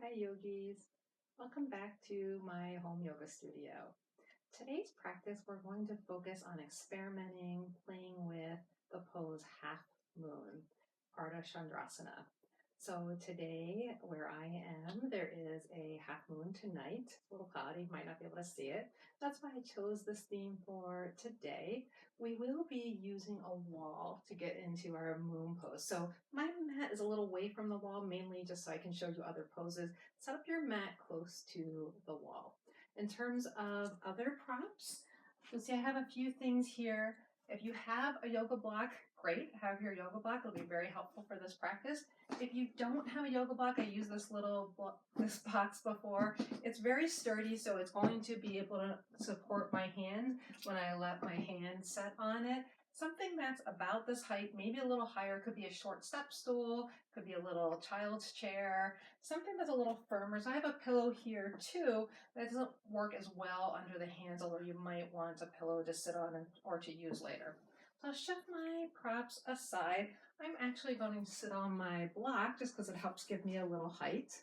Hi yogis, welcome back to my home yoga studio. Today's practice we're going to focus on experimenting, playing with the pose half moon, Ardha Chandrasana. So today where I am, there is a half moon tonight. It's a little cloudy, might not be able to see it. That's why I chose this theme for today. We will be using a wall to get into our moon pose. So my mat is a little away from the wall, mainly just so I can show you other poses. Set up your mat close to the wall. In terms of other props, you'll see I have a few things here. If you have a yoga block, great. Have your yoga block. It'll be very helpful for this practice. If you don't have a yoga block, I used this this box before. It's very sturdy, so it's going to be able to support my hand when I let my hand set on it. Something that's about this height, maybe a little higher, could be a short step stool, could be a little child's chair, something that's a little firmer. So I have a pillow here too. That doesn't work as well under the hands, although you might want a pillow to sit on or to use later. So I'll shift my props aside. I'm actually going to sit on my block just because it helps give me a little height.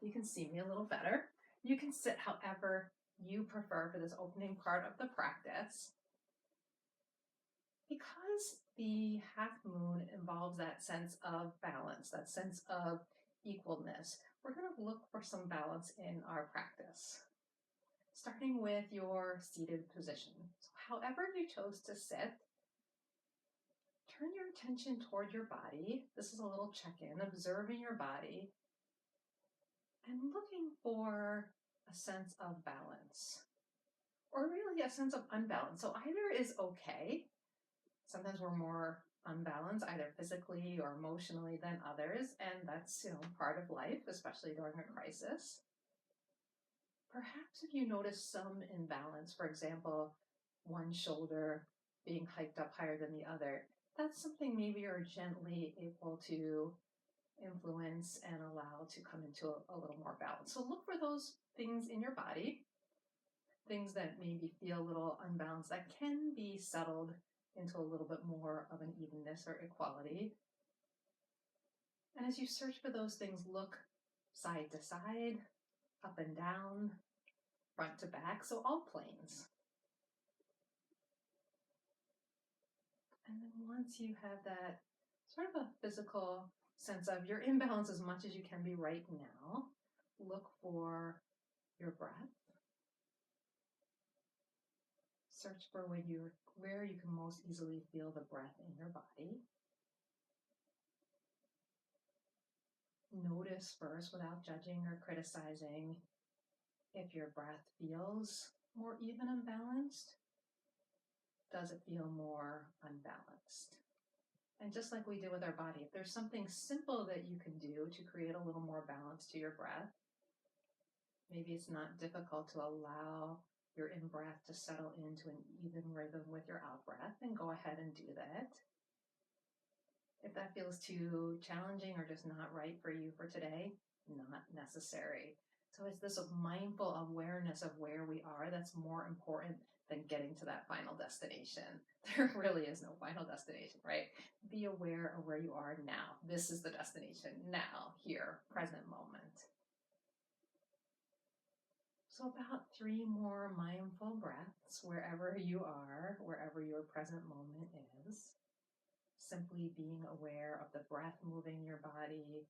You can see me a little better. You can sit however you prefer for this opening part of the practice. Because the half moon involves that sense of balance, that sense of equalness, we're going to look for some balance in our practice. Starting with your seated position. So however you chose to sit, turn your attention toward your body. This is a little check-in, observing your body and looking for a sense of balance, or really a sense of unbalance. So either is okay. Sometimes we're more unbalanced, either physically or emotionally than others, and that's part of life, especially during a crisis. Perhaps if you notice some imbalance, for example, one shoulder being hiked up higher than the other, that's something maybe you're gently able to influence and allow to come into a little more balance. So look for those things in your body, things that maybe feel a little unbalanced, that can be settled into a little bit more of an evenness or equality. And as you search for those things, look side to side, up and down, front to back, so all planes. And then once you have that sort of a physical sense of you're in balance as much as you can be right now, look for your breath. Search for where you can most easily feel the breath in your body. Notice first, without judging or criticizing, if your breath feels more even and balanced. Does it feel more unbalanced? And just like we did with our body, if there's something simple that you can do to create a little more balance to your breath, maybe it's not difficult to allow your in-breath to settle into an even rhythm with your out-breath, and go ahead and do that. If that feels too challenging or just not right for you for today, not necessary. So it's this mindful awareness of where we are that's more important than getting to that final destination. There really is no final destination, right? Be aware of where you are now. This is the destination now, here, present moment. So about 3 more mindful breaths wherever you are, wherever your present moment is. Simply being aware of the breath moving your body,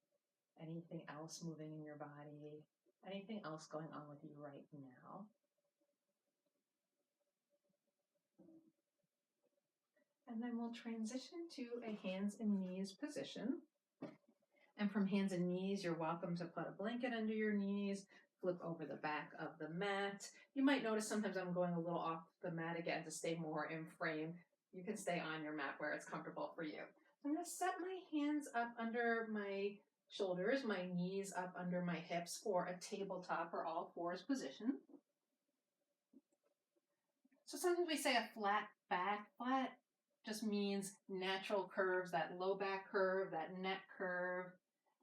anything else moving in your body, anything else going on with you right now. And then we'll transition to a hands and knees position. And from hands and knees, you're welcome to put a blanket under your knees, flip over the back of the mat. You might notice sometimes I'm going a little off the mat again to stay more in frame. You can stay on your mat where it's comfortable for you. I'm going to set my hands up under my shoulders, my knees up under my hips for a tabletop or all fours position. So sometimes we say a flat back. Flat just means natural curves, that low back curve, that neck curve.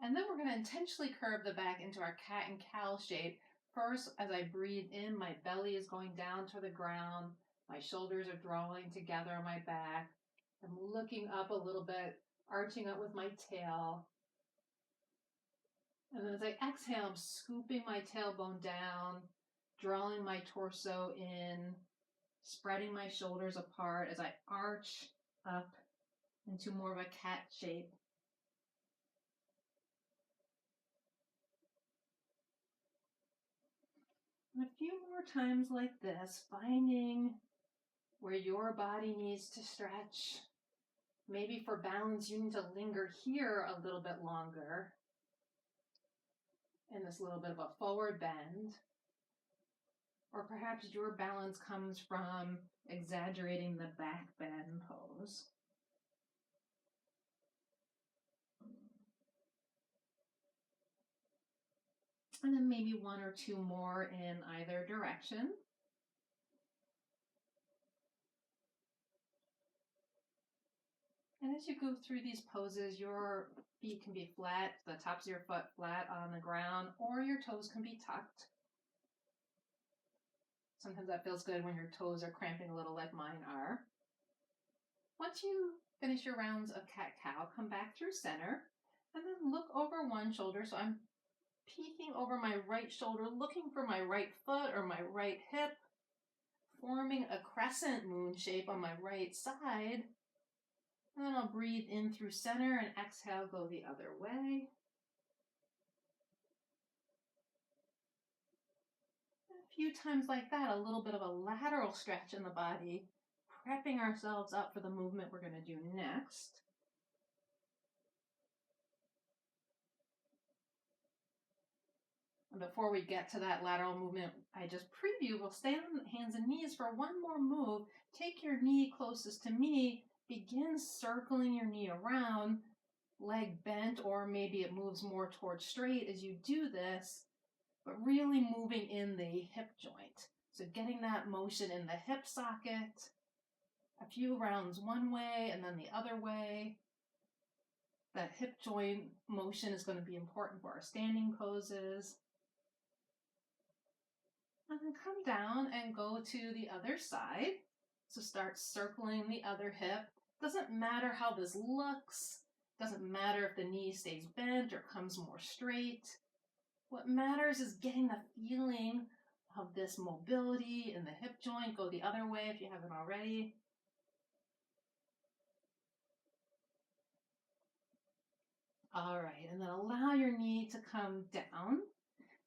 And then we're going to intentionally curve the back into our cat and cow shape. First, as I breathe in, my belly is going down to the ground. My shoulders are drawing together on my back. I'm looking up a little bit, arching up with my tail. And then as I exhale, I'm scooping my tailbone down, drawing my torso in, spreading my shoulders apart as I arch up into more of a cat shape. And a few more times like this, finding where your body needs to stretch. Maybe for balance, you need to linger here a little bit longer in this little bit of a forward bend. Or perhaps your balance comes from exaggerating the back bend pose. And then maybe one or two more in either direction. And as you go through these poses, your feet can be flat, the tops of your foot flat on the ground, or your toes can be tucked. Sometimes that feels good when your toes are cramping a little like mine are. Once you finish your rounds of cat-cow, come back through center and then look over one shoulder. So I'm peeking over my right shoulder, looking for my right foot or my right hip, forming a crescent moon shape on my right side. And then I'll breathe in through center and exhale, go the other way. A few times like that, a little bit of a lateral stretch in the body, prepping ourselves up for the movement we're going to do next. And before we get to that lateral movement, I just preview, we'll stay on hands and knees for one more move. Take your knee closest to me, begin circling your knee around, leg bent, or maybe it moves more towards straight as you do this, but really moving in the hip joint. So getting that motion in the hip socket, a few rounds one way and then the other way. That hip joint motion is going to be important for our standing poses. And then come down and go to the other side. So start circling the other hip. Doesn't matter how this looks. Doesn't matter if the knee stays bent or comes more straight. What matters is getting the feeling of this mobility in the hip joint. Go the other way if you haven't already. All right, and then allow your knee to come down.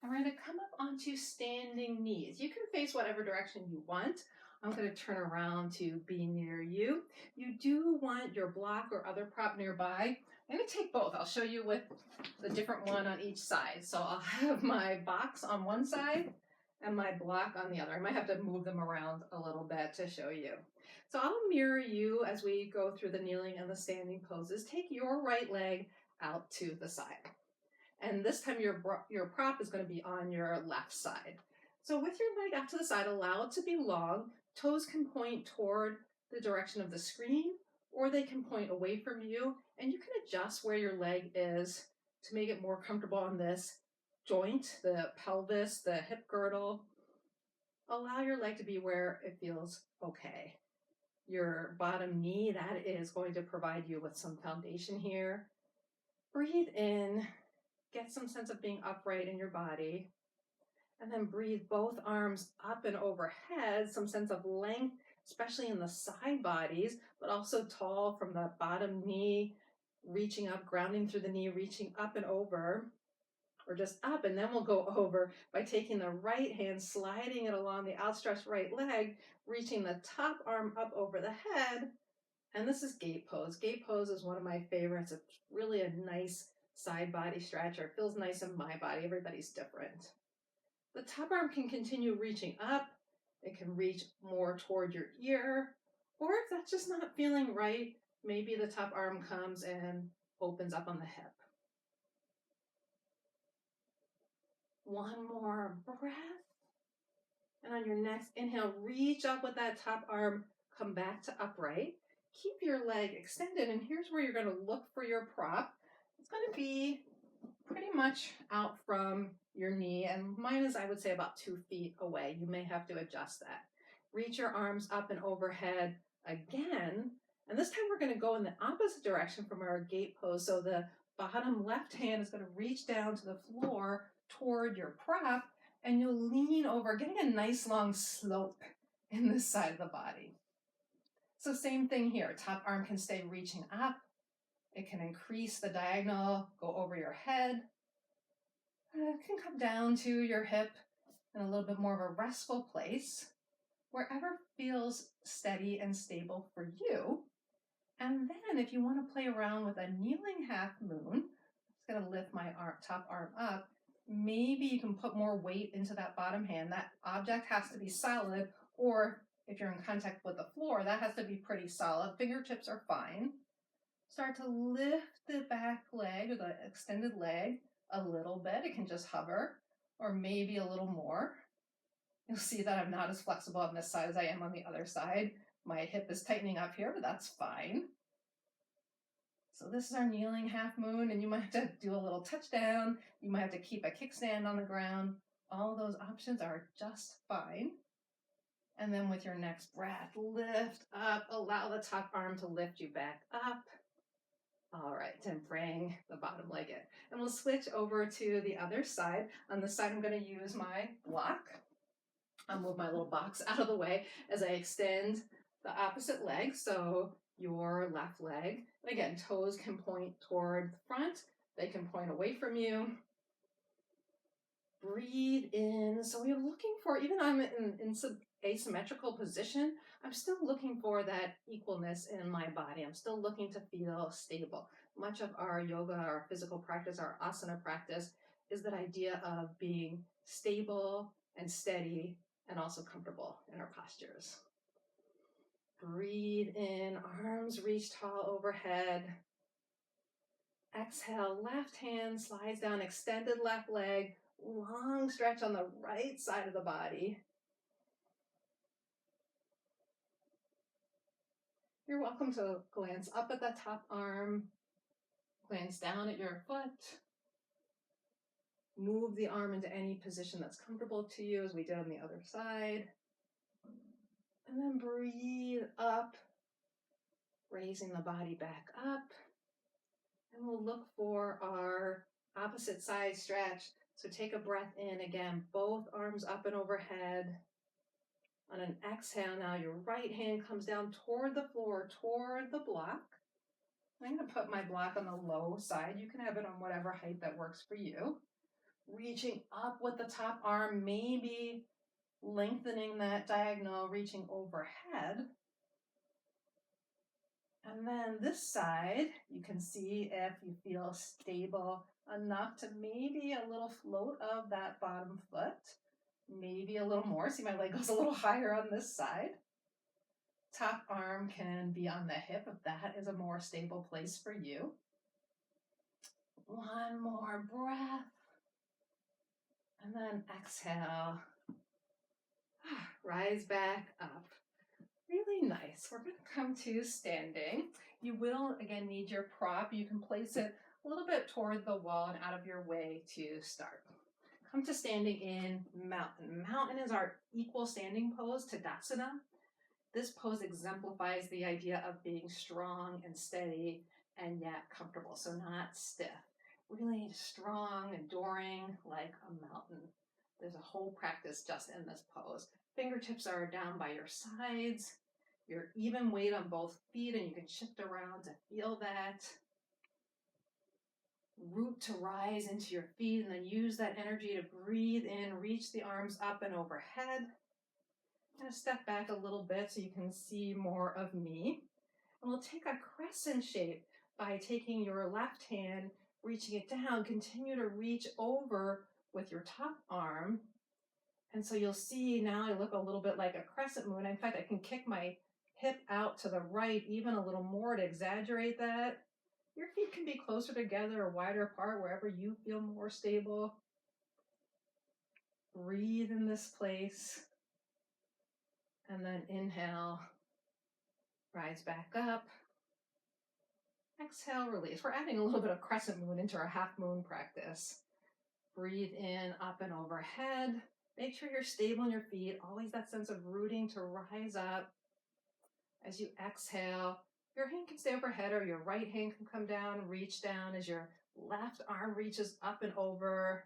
And we're going to come up onto standing knees. You can face whatever direction you want. I'm going to turn around to be near you. You do want your block or other prop nearby. I'm going to take both. I'll show you with the different one on each side. So I'll have my box on one side and my block on the other. I might have to move them around a little bit to show you. So I'll mirror you as we go through the kneeling and the standing poses. Take your right leg out to the side. And this time your prop is going to be on your left side. So with your leg out to the side, allow it to be long. Toes can point toward the direction of the screen, or they can point away from you. And you can adjust where your leg is to make it more comfortable on this joint, the pelvis, the hip girdle. Allow your leg to be where it feels okay. Your bottom knee, that is going to provide you with some foundation here. Breathe in. Get some sense of being upright in your body. And then breathe both arms up and overhead, some sense of length, especially in the side bodies, but also tall from the bottom knee, reaching up, grounding through the knee, reaching up and over, or just up. And then we'll go over by taking the right hand, sliding it along the outstretched right leg, reaching the top arm up over the head. And this is gate pose. Gate pose is one of my favorites. It's really a nice side body stretcher. It feels nice in my body. Everybody's different. The top arm can continue reaching up. It can reach more toward your ear. Or if that's just not feeling right, maybe the top arm comes and opens up on the hip. One more breath. And on your next inhale, reach up with that top arm. Come back to upright. Keep your leg extended. And here's where you're going to look for your prop. It's going to be pretty much out from your knee, and mine is, I would say, about 2 feet away. You may have to adjust that. Reach your arms up and overhead again, and this time we're going to go in the opposite direction from our gate pose. So the bottom left hand is going to reach down to the floor toward your prop, and you'll lean over, getting a nice long slope in this side of the body. So same thing here. Top arm can stay reaching up. It can increase the diagonal, go over your head. It can come down to your hip in a little bit more of a restful place, wherever feels steady and stable for you. And then if you want to play around with a kneeling half moon, I'm just going to lift my top arm up. Maybe you can put more weight into that bottom hand. That object has to be solid, or if you're in contact with the floor, that has to be pretty solid. Fingertips are fine. Start to lift the back leg or the extended leg a little bit. It can just hover, or maybe a little more. You'll see that I'm not as flexible on this side as I am on the other side. My hip is tightening up here, but that's fine. So this is our kneeling half moon, and you might have to do a little touchdown. You might have to keep a kickstand on the ground. All of those options are just fine. And then with your next breath, lift up, allow the top arm to lift you back up. All right, and bring the bottom leg in. And we'll switch over to the other side. On this side, I'm going to use my block. I'll move my little box out of the way as I extend the opposite leg. So your left leg. And again, toes can point toward the front. They can point away from you. Breathe in. So we're looking for, even I'm in some asymmetrical position, I'm still looking for that equalness in my body. I'm still looking to feel stable. Much of our yoga, our physical practice, our asana practice is that idea of being stable and steady and also comfortable in our postures. Breathe in, arms reach tall overhead. Exhale, left hand slides down, extended left leg, long stretch on the right side of the body. You're welcome to glance up at the top arm, glance down at your foot. Move the arm into any position that's comfortable to you, as we did on the other side. And then breathe up, raising the body back up. And we'll look for our opposite side stretch. So take a breath in again, both arms up and overhead. On an exhale now, your right hand comes down toward the floor, toward the block. I'm going to put my block on the low side. You can have it on whatever height that works for you. Reaching up with the top arm, maybe lengthening that diagonal, reaching overhead. And then this side, you can see if you feel stable enough to maybe a little float of that bottom foot, maybe a little more. See, my leg goes a little higher on this side. Top arm can be on the hip if that is a more stable place for you. One more breath. And then exhale. Rise back up. Really nice. We're going to come to standing. You will, again, need your prop. You can place it a little bit toward the wall and out of your way to start. Come to standing in mountain. Mountain is our equal standing pose, Tadasana. This pose exemplifies the idea of being strong and steady and yet comfortable, so not stiff. Really strong, enduring, like a mountain. There's a whole practice just in this pose. Fingertips are down by your sides. Your even weight on both feet, and you can shift around to feel that. Root to rise into your feet, and then use that energy to breathe in, reach the arms up and overhead. I'm going to step back a little bit so you can see more of me. And we'll take a crescent shape by taking your left hand, reaching it down. Continue to reach over with your top arm. And so you'll see now I look a little bit like a crescent moon. In fact, I can kick my hip out to the right even a little more to exaggerate that. Your feet can be closer together or wider apart, wherever you feel more stable. Breathe in this place. And then inhale, rise back up. Exhale, release. We're adding a little bit of crescent moon into our half moon practice. Breathe in, up and overhead. Make sure you're stable in your feet. Always that sense of rooting to rise up. As you exhale, your hand can stay overhead or your right hand can come down, reach down as your Left arm reaches up and over.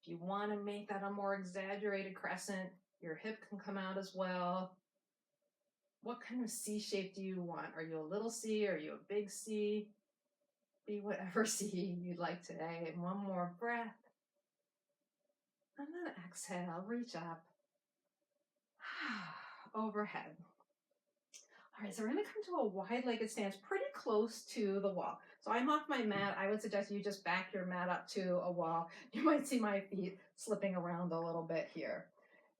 If you want to make that a more exaggerated crescent, your hip can come out as well. What kind of C shape do you want? Are you a little C? Are you a big C? Be whatever C you'd like today. And one more breath. And then exhale, reach up. Overhead. All right, so we're gonna come to a wide-legged stance pretty close to the wall. So I'm off my mat. I would suggest you just back your mat up to a wall. You might see my feet slipping around a little bit here.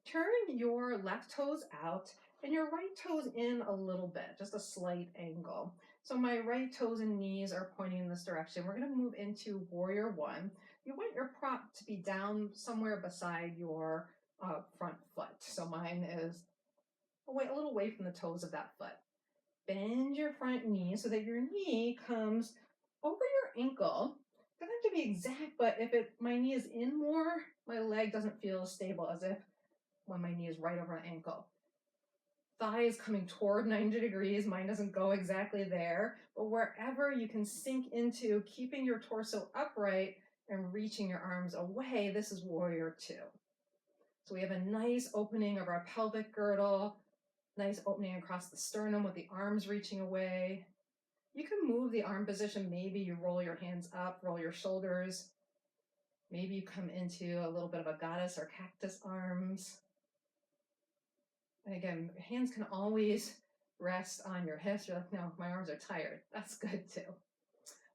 Turn your left toes out and your right toes in a little bit, just a slight angle. So my right toes and knees are pointing in this direction. We're gonna move into warrior one. You want your prop to be down somewhere beside your front foot. So mine is a little away from the toes of that foot. Bend your front knee so that your knee comes over your ankle. Doesn't have to be exact, but if my knee is in more, my leg doesn't feel as stable as if when my knee is right over an ankle. Thigh is coming toward 90 degrees. Mine doesn't go exactly there, but wherever you can sink into keeping your torso upright and reaching your arms away, this is warrior two. So we have a nice opening of our pelvic girdle, nice opening across the sternum with the arms reaching away. You can move the arm position. Maybe you roll your hands up, roll your shoulders. Maybe you come into a little bit of a goddess or cactus arms. And again, hands can always rest on your hips. You're like, no, my arms are tired. That's good too.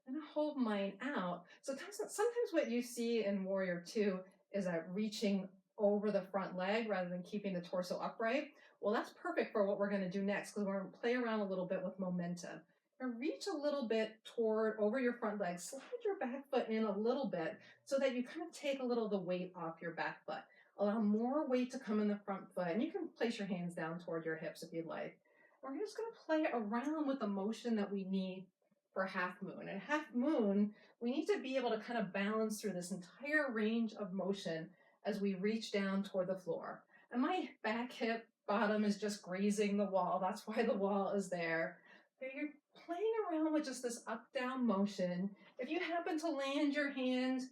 I'm gonna hold mine out. So sometimes what you see in warrior two is that reaching over the front leg rather than keeping the torso upright. Well, that's perfect for what we're gonna do next because we're gonna play around a little bit with momentum. Now reach a little bit over your front leg. Slide your back foot in a little bit so that you kind of take a little of the weight off your back foot. Allow more weight to come in the front foot, and you can place your hands down toward your hips if you'd like. We're just gonna play around with the motion that we need for half moon. And half moon, we need to be able to kind of balance through this entire range of motion as we reach down toward the floor. And my back hip bottom is just grazing the wall. That's why the wall is there. So you're playing around with just this up-down motion. If you happen to land your hand,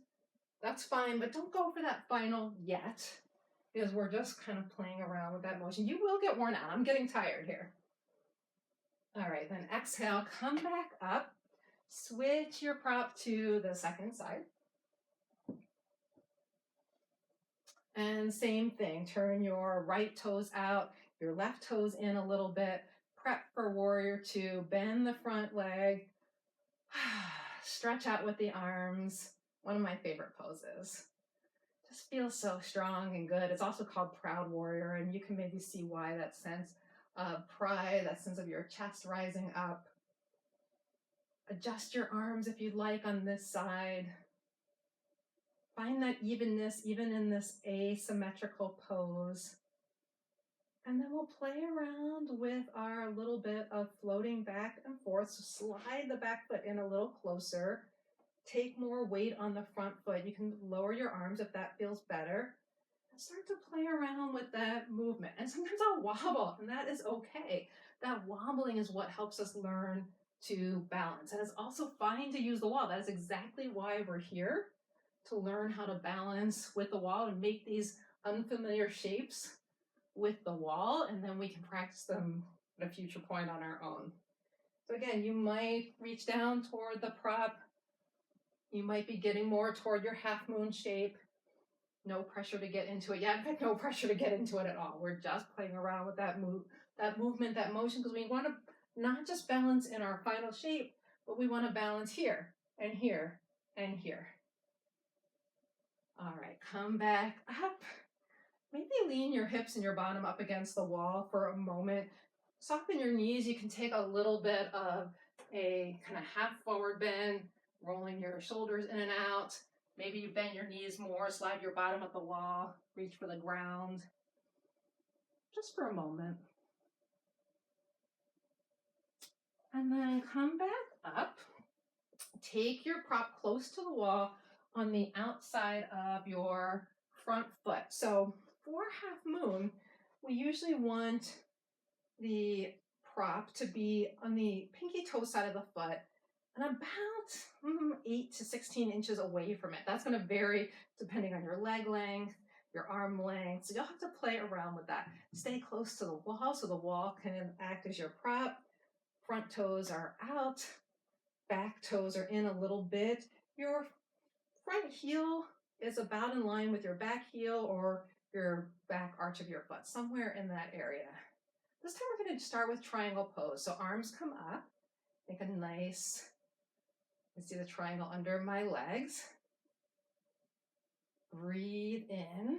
that's fine, but don't go for that final yet because we're just kind of playing around with that motion. You will get worn out. I'm getting tired here. All right, then exhale, come back up, switch your prop to the second side. And same thing, turn your right toes out, your left toes in a little bit, prep for warrior two, bend the front leg, stretch out with the arms, one of my favorite poses. Just feels so strong and good. It's also called proud warrior, and you can maybe see why, that sense of pride, that sense of your chest rising up. Adjust your arms if you'd like on this side. Find that evenness even in this asymmetrical pose. And then we'll play around with our little bit of floating back and forth. So slide the back foot in a little closer. Take more weight on the front foot. You can lower your arms if that feels better. And start to play around with that movement. And sometimes I'll wobble, and that is okay. That wobbling is what helps us learn to balance. And it's also fine to use the wall. That is exactly why we're here, to learn how to balance with the wall and make these unfamiliar shapes with the wall, and then we can practice them at a future point on our own. So again, you might reach down toward the prop. You might be getting more toward your half moon shape. No pressure to get into it yet. In fact, no pressure to get into it at all. We're just playing around with that movement, that motion, because we want to not just balance in our final shape, but we want to balance here and here and here. All right, come back up. Maybe lean your hips and your bottom up against the wall for a moment. Soften your knees. You can take a little bit of a kind of half forward bend, rolling your shoulders in and out. Maybe you bend your knees more, slide your bottom up the wall, reach for the ground. Just for a moment. And then come back up. Take your prop close to the wall on the outside of your front foot. So for half moon, we usually want the prop to be on the pinky toe side of the foot and about 8 to 16 inches away from it. That's going to vary depending on your leg length, your arm length. So you'll have to play around with that. Stay close to the wall so the wall can act as your prop. Front toes are out, back toes are in a little bit. Your front heel is about in line with your back heel or your back arch of your foot, somewhere in that area. This time we're going to start with triangle pose. So arms come up, make a nice, you see the triangle under my legs. Breathe in.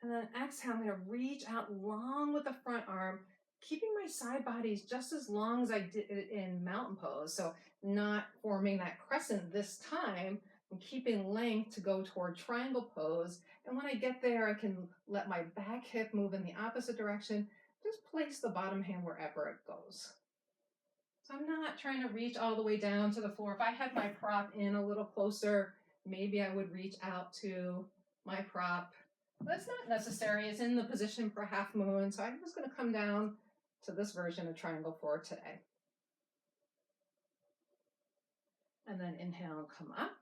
And then exhale, I'm going to reach out long with the front arm, keeping my side bodies just as long as I did in mountain pose. So not forming that crescent this time. I'm keeping length to go toward triangle pose. And when I get there, I can let my back hip move in the opposite direction. Just place the bottom hand wherever it goes. So I'm not trying to reach all the way down to the floor. If I had my prop in a little closer, maybe I would reach out to my prop. That's not necessary. It's in the position for half moon. So I'm just going to come down to this version of triangle for today. And then inhale and come up.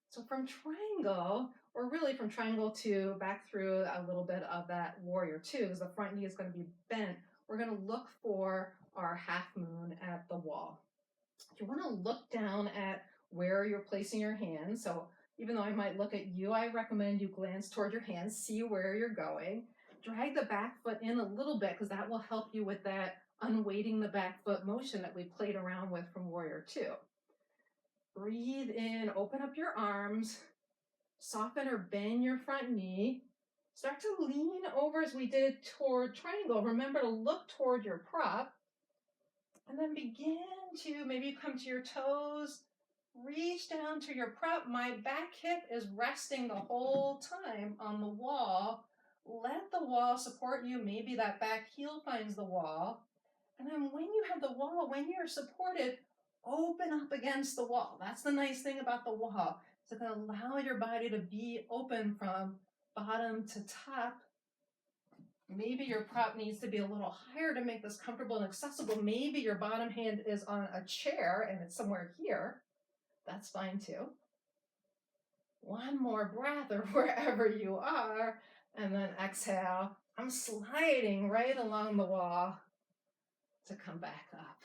So from triangle, or really from triangle to back through a little bit of that warrior two, because the front knee is going to be bent, we're going to look for our half moon at the wall. You want to look down at where you're placing your hands. So even though I might look at you, I recommend you glance toward your hands, see where you're going. Drag the back foot in a little bit because that will help you with that unweighting the back foot motion that we played around with from warrior two. Breathe in, open up your arms, soften or bend your front knee. Start to lean over as we did toward triangle. Remember to look toward your prop. And then begin to maybe come to your toes, reach down to your prop. My back hip is resting the whole time on the wall. Let the wall support you. Maybe that back heel finds the wall. And then when you have the wall, when you're supported, open up against the wall. That's the nice thing about the wall. It's going to allow your body to be open from bottom to top. Maybe your prop needs to be a little higher to make this comfortable and accessible. Maybe your bottom hand is on a chair and it's somewhere here. That's fine too. One more breath or wherever you are. And then exhale. I'm sliding right along the wall to come back up.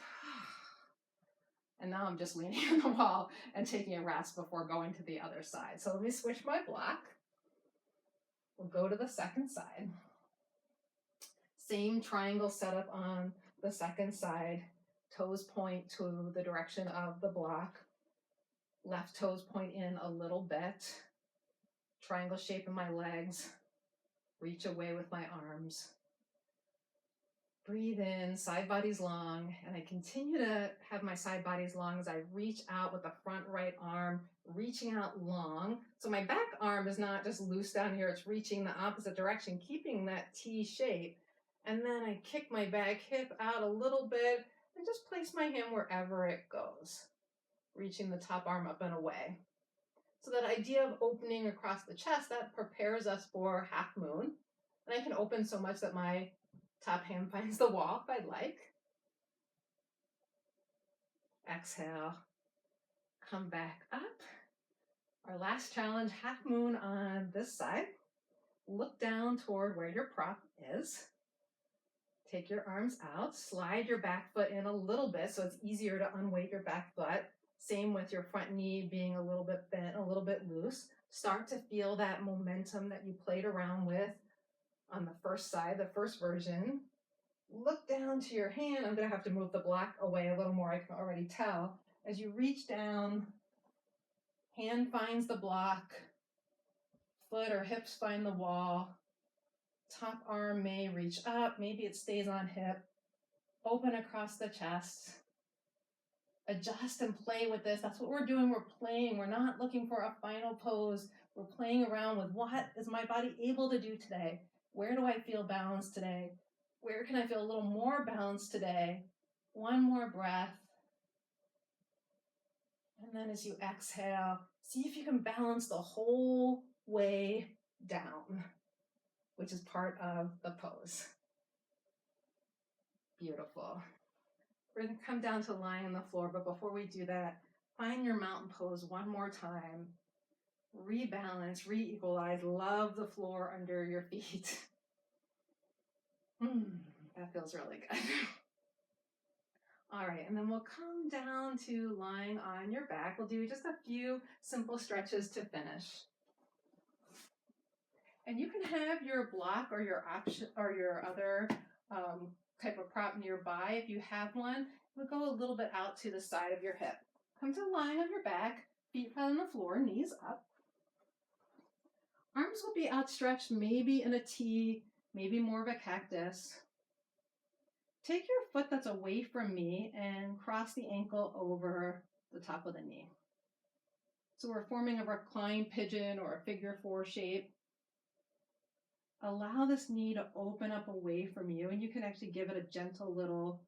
And now I'm just leaning on the wall and taking a rest before going to the other side. So let me switch my block. We'll go to the second side. Same triangle setup on the second side. Toes point to the direction of the block. Left toes point in a little bit. Triangle shape in my legs. Reach away with my arms. Breathe in, side body's long, and I continue to have my side bodies long as I reach out with the front right arm, reaching out long. So my back arm is not just loose down here, it's reaching the opposite direction, keeping that T shape. And then I kick my back hip out a little bit and just place my hand wherever it goes, reaching the top arm up and away. So that idea of opening across the chest, that prepares us for half moon. And I can open so much that my top hand finds the wall if I'd like. Exhale, come back up. Our last challenge, half moon on this side. Look down toward where your prop is. Take your arms out, slide your back foot in a little bit so it's easier to unweight your back foot. Same with your front knee being a little bit bent, a little bit loose. Start to feel that momentum that you played around with on the first side, the first version. Look down to your hand. I'm going to have to move the block away a little more, I can already tell. As you reach down, hand finds the block, foot or hips find the wall. Top arm may reach up, maybe it stays on hip. Open across the chest. Adjust and play with this. That's what we're doing. We're playing. We're not looking for a final pose. We're playing around with what is my body able to do today? Where do I feel balanced today? Where can I feel a little more balanced today? One more breath. And then as you exhale, see if you can balance the whole way down, which is part of the pose. Beautiful. We're going to come down to lying on the floor, but before we do that, find your mountain pose one more time. Rebalance, re-equalize, love the floor under your feet. That feels really good. All right, and then we'll come down to lying on your back. We'll do just a few simple stretches to finish. And you can have your block or your option or your other type of prop nearby. If you have one, we'll go a little bit out to the side of your hip. Come to lying on your back, feet on the floor, knees up. Arms will be outstretched, maybe in a T, maybe more of a cactus. Take your foot that's away from me and cross the ankle over the top of the knee. So we're forming a reclined pigeon or a figure four shape. Allow this knee to open up away from you, and you can actually give it a gentle little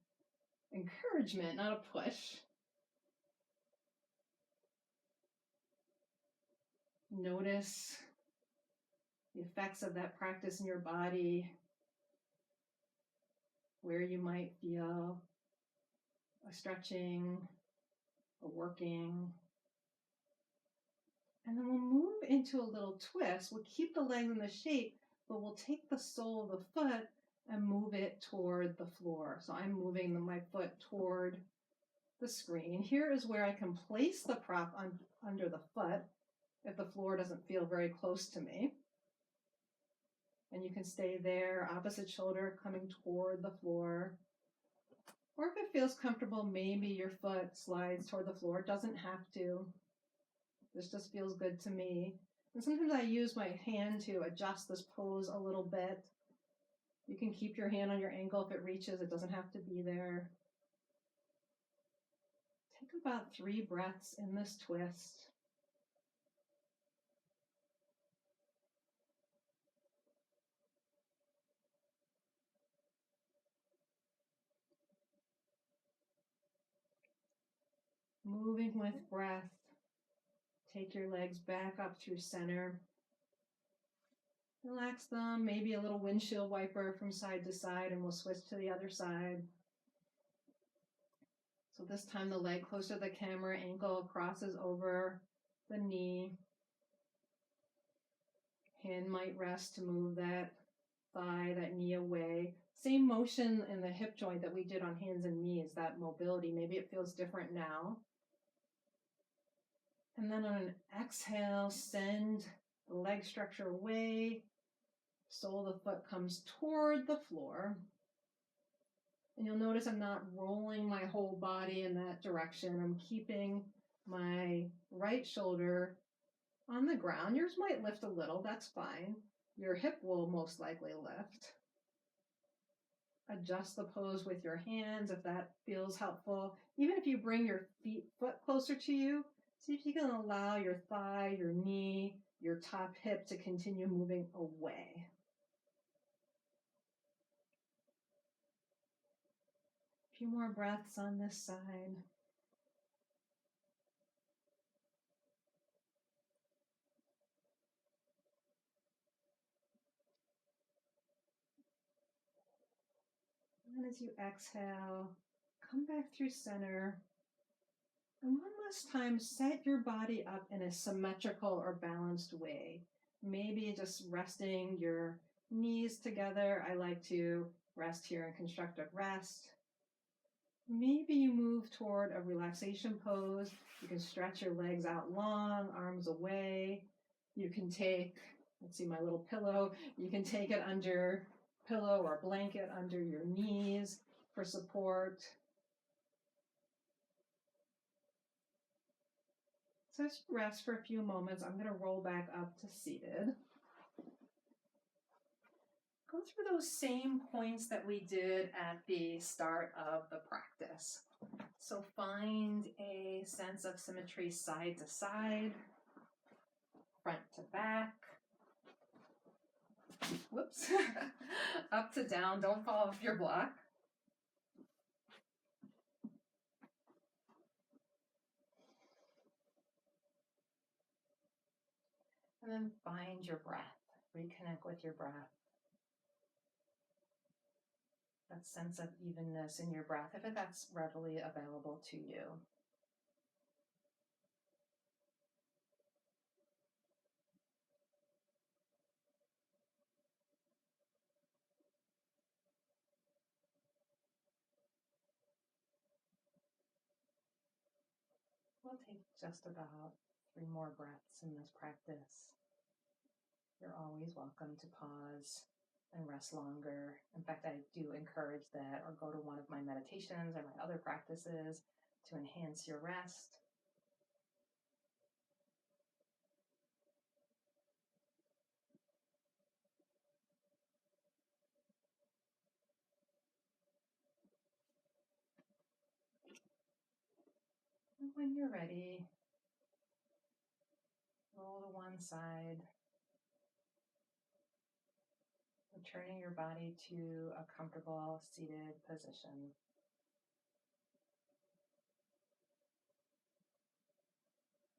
encouragement, not a push. Notice the effects of that practice in your body, where you might feel a stretching, a working. And then we'll move into a little twist. We'll keep the legs in the shape, but we'll take the sole of the foot and move it toward the floor. So I'm moving my foot toward the screen. Here is where I can place the prop under the foot if the floor doesn't feel very close to me. And you can stay there, opposite shoulder coming toward the floor. Or if it feels comfortable, maybe your foot slides toward the floor. It doesn't have to. This just feels good to me. And sometimes I use my hand to adjust this pose a little bit. You can keep your hand on your ankle if it reaches. It doesn't have to be there. Take about 3 breaths in this twist. Moving with breath. Take your legs back up through center. Relax them, maybe a little windshield wiper from side to side, and we'll switch to the other side. So this time the leg closer to the camera, ankle crosses over the knee. Hand might rest to move that thigh, that knee away. Same motion in the hip joint that we did on hands and knees, that mobility. Maybe it feels different now. And then on an exhale, send the leg structure away. Sole of the foot comes toward the floor. And you'll notice I'm not rolling my whole body in that direction. I'm keeping my right shoulder on the ground. Yours might lift a little, that's fine. Your hip will most likely lift. Adjust the pose with your hands if that feels helpful. Even if you bring your foot closer to you, see if you can allow your thigh, your knee, your top hip to continue moving away. A few more breaths on this side. And as you exhale, come back through center. And one last time, set your body up in a symmetrical or balanced way. Maybe just resting your knees together. I like to rest here in constructive rest. Maybe you move toward a relaxation pose. You can stretch your legs out long, arms away. You can take, let's see my little pillow. You can take it under pillow or blanket under your knees for support. So just rest for a few moments. I'm going to roll back up to seated. Go through those same points that we did at the start of the practice. So find a sense of symmetry side to side, front to back. Whoops. Up to down. Don't fall off your block. And then find your breath. Reconnect with your breath. that sense of evenness in your breath, if that's readily available to you. We'll take just about 3 more breaths in this practice. You're always welcome to pause and rest longer. In fact, I do encourage that, or go to one of my meditations or my other practices to enhance your rest. And when you're ready, roll to one side, returning your body to a comfortable seated position.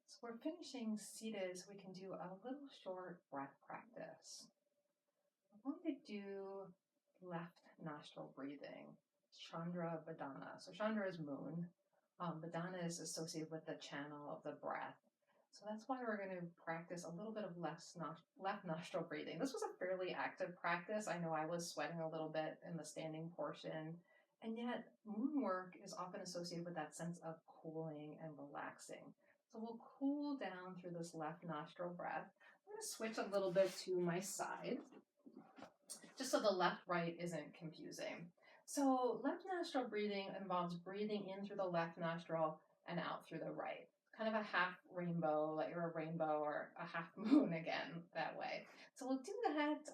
So we're finishing seated, so we can do a little short breath practice. I'm going to do left nostril breathing, chandra badana. So chandra is moon. Badana is associated with the channel of the breath. So that's why we're going to practice a little bit of left nostril breathing. This was a fairly active practice. I know I was sweating a little bit in the standing portion. And yet moon work is often associated with that sense of cooling and relaxing. So we'll cool down through this left nostril breath. I'm going to switch a little bit to my side, just so the left-right isn't confusing. So left nostril breathing involves breathing in through the left nostril and out through the right. Kind of a half rainbow, like you're a rainbow or a half moon again, that way. So we'll do that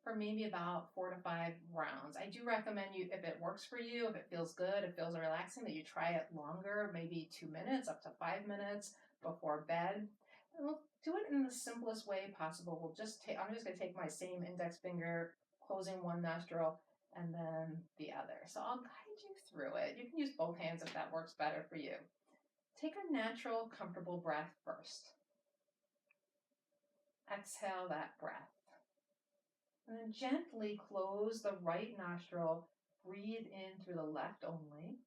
for maybe about 4 to 5 rounds. I do recommend you, if it works for you, if it feels good, it feels relaxing, that you try it longer, maybe 2 minutes, up to 5 minutes before bed. And we'll do it in the simplest way possible. I'm just going to take my same index finger, closing one nostril and then the other. So I'll guide you through it. You can use both hands if that works better for you. Take a natural, comfortable breath first. Exhale that breath. And then gently close the right nostril. Breathe in through the left only.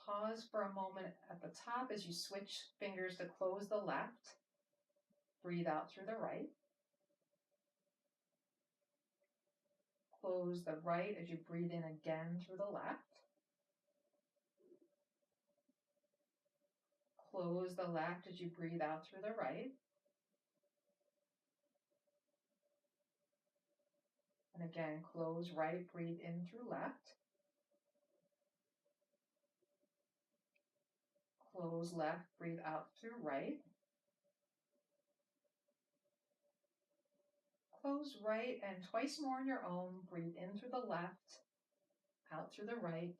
Pause for a moment at the top as you switch fingers to close the left. Breathe out through the right. Close the right as you breathe in again through the left. Close the left as you breathe out through the right. And again, close right, breathe in through left. Close left, breathe out through right. Close right, and twice more on your own. Breathe in through the left, out through the right.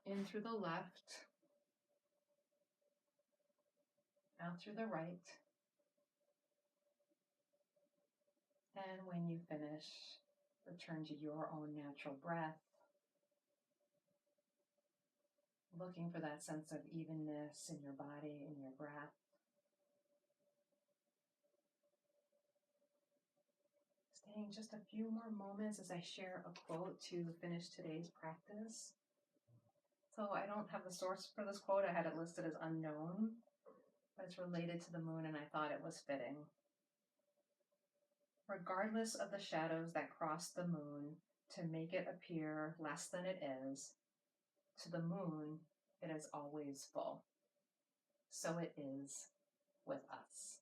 In through the left, out through the right. And when you finish, return to your own natural breath, looking for that sense of evenness in your body, in your breath. Staying just a few more moments as I share a quote to finish today's practice. So I don't have the source for this quote. I had it listed as unknown, but it's related to the moon and I thought it was fitting. Regardless of the shadows that cross the moon to make it appear less than it is, to the moon it is always full. So it is with us.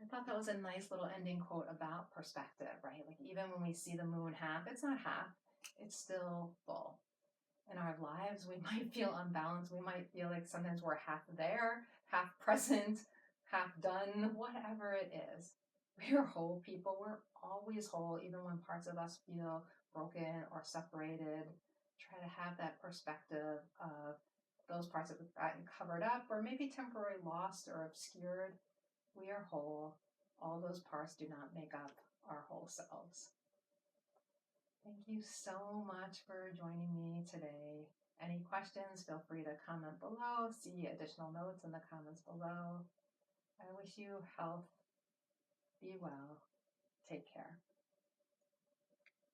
I thought that was a nice little ending quote about perspective, right? Like even when we see the moon half, it's not half, it's still full. In our lives, we might feel unbalanced. We might feel like sometimes we're half there, half present, half done, whatever it is. We're whole people. We're always whole, even when parts of us feel broken or separated. Try to have that perspective of those parts that we've gotten covered up or maybe temporarily lost or obscured. We are whole. All those parts do not make up our whole selves. Thank you so much for joining me today. Any questions, feel free to comment below. See additional notes in the comments below. I wish you health. Be well. Take care.